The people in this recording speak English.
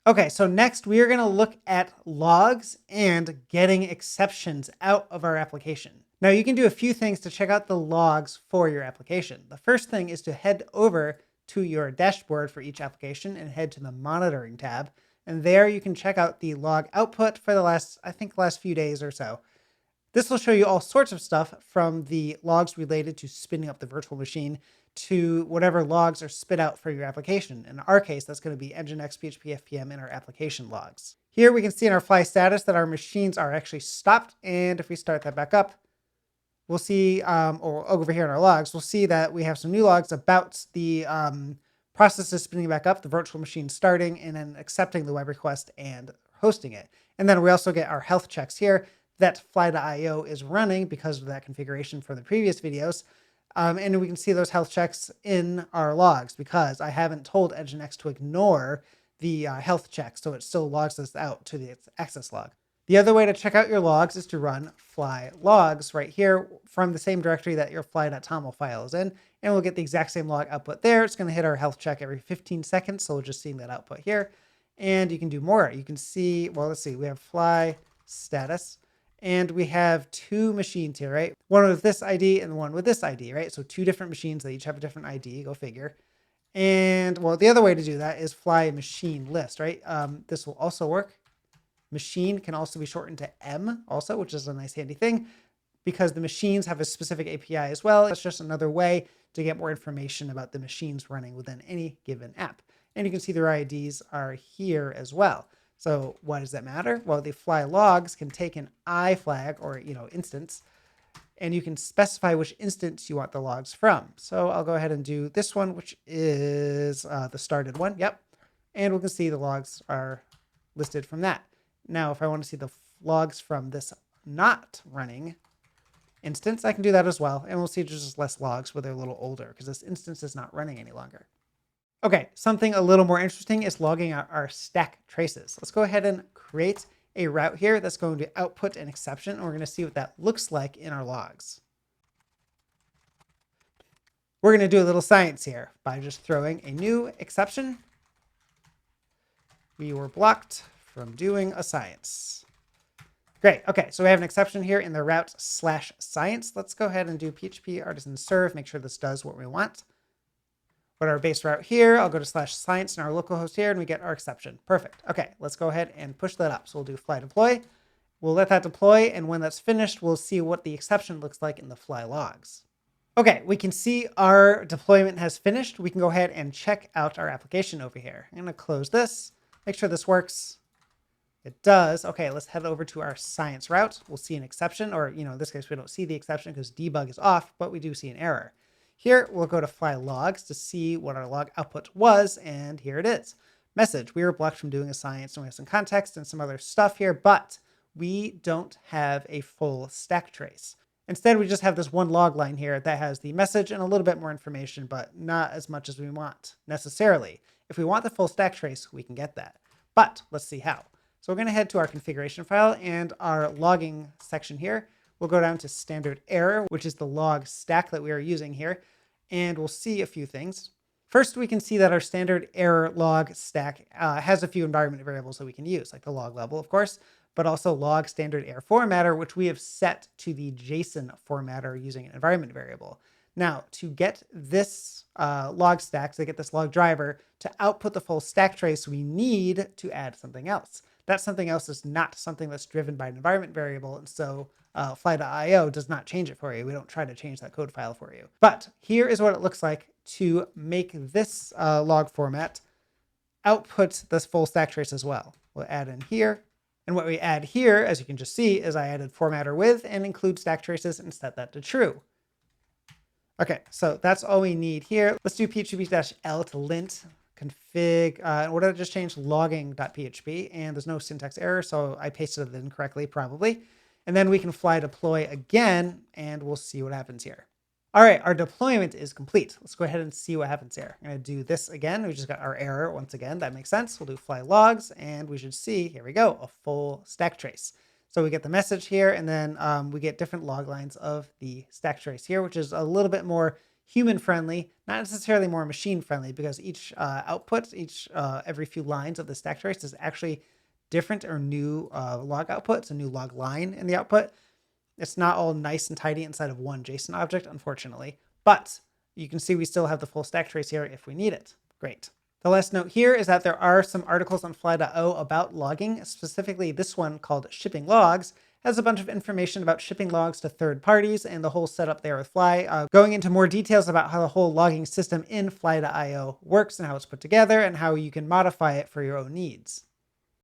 Okay, so next we are going to look at logs and getting exceptions out of our application. Now you can do a few things to check out the logs for your application. The first thing is to head over to your dashboard for each application and head to the monitoring tab. And there you can check out the log output for the last few days or so. This will show you all sorts of stuff from the logs related to spinning up the virtual machine to whatever logs are spit out for your application. In our case, that's going to be Nginx, PHP, FPM, and our application logs. Here we can see in our fly status that our machines are actually stopped. And if we start that back up, we'll see, or over here in our logs, we'll see that we have some new logs about the processes spinning back up, the virtual machine starting, and then accepting the web request and hosting it. And then we also get our health checks here that fly.io is running because of that configuration from the previous videos. And we can see those health checks in our logs because I haven't told Nginx to ignore the health check. So it still logs this out to the access log. The other way to check out your logs is to run fly logs right here from the same directory that your fly.toml file is in. And we'll get the exact same log output there. It's going to hit our health check every 15 seconds. So we're just seeing that output here. And you can do more. You can see, well, let's see, we have fly status. And we have two machines here, right? One with this ID and one with this ID, right? So two different machines that each have a different ID, go figure. And well, the other way to do that is fly machine list, right? This will also work. Machine can also be shortened to M also, which is a nice handy thing because the machines have a specific API as well. It's just another way to get more information about the machines running within any given app. And you can see their IDs are here as well. So why does that matter? Well, the fly logs can take an I flag or, instance, and you can specify which instance you want the logs from. So I'll go ahead and do this one, which is the started one. Yep. And we can see the logs are listed from that. Now, if I want to see the logs from this not running instance, I can do that as well. And we'll see just less logs where they're a little older because this instance is not running any longer. Okay, something a little more interesting is logging out our stack traces. Let's go ahead and create a route here that's going to output an exception. And we're going to see what that looks like in our logs. We're going to do a little science here by just throwing a new exception. We were blocked from doing a science. Great. Okay, so we have an exception here in the route/science. Let's go ahead and do PHP artisan serve, make sure this does what we want. Put our base route here. I'll go to /science in our localhost here and we get our exception. Perfect. Okay, let's go ahead and push that up. So we'll do fly deploy. We'll let that deploy. And when that's finished, we'll see what the exception looks like in the fly logs. Okay, we can see our deployment has finished. We can go ahead and check out our application over here. I'm going to close this, make sure this works. It does. Okay, let's head over to our science route. We'll see an exception, or in this case, we don't see the exception because debug is off, but we do see an error. Here, we'll go to fly logs to see what our log output was, and here it is. Message, we were blocked from doing a science, and we have some context and some other stuff here, but we don't have a full stack trace. Instead, we just have this one log line here that has the message and a little bit more information, but not as much as we want necessarily. If we want the full stack trace, we can get that. But let's see how. So we're going to head to our configuration file and our logging section here. We'll go down to standard error, which is the log stack that we are using here. And we'll see a few things. First, we can see that our standard error log stack has a few environment variables that we can use, like the log level, of course, but also log standard error formatter, which we have set to the JSON formatter using an environment variable. Now, to get this log stack, to get this log driver to output the full stack trace, we need to add something else. That something else is not something that's driven by an environment variable. And so fly.io does not change it for you. We don't try to change that code file for you. But here is what it looks like to make this log format output this full stack trace as well. We'll add in here. And what we add here, as you can just see, is I added formatter with and include stack traces and set that to true. Okay, so that's all we need here. Let's do php-l to lint config. What did I just change? Logging.php, and there's no syntax error, so I pasted it in correctly probably. And then we can fly deploy again, and we'll see what happens here. All right, our deployment is complete. Let's go ahead and see what happens here. I'm going to do this again. We just got our error once again. That makes sense. We'll do fly logs, and we should see, here we go, a full stack trace. So we get the message here, and then we get different log lines of the stack trace here, which is a little bit more human friendly, not necessarily more machine friendly, because each output, every few lines of the stack trace is actually different or new log outputs, a new log line in the output. It's not all nice and tidy inside of one JSON object, unfortunately, but you can see we still have the full stack trace here if we need it. Great. The last note here is that there are some articles on fly.o about logging. Specifically, this one called Shipping Logs has a bunch of information about shipping logs to third parties and the whole setup there with Fly, going into more details about how the whole logging system in fly.io works and how it's put together and how you can modify it for your own needs.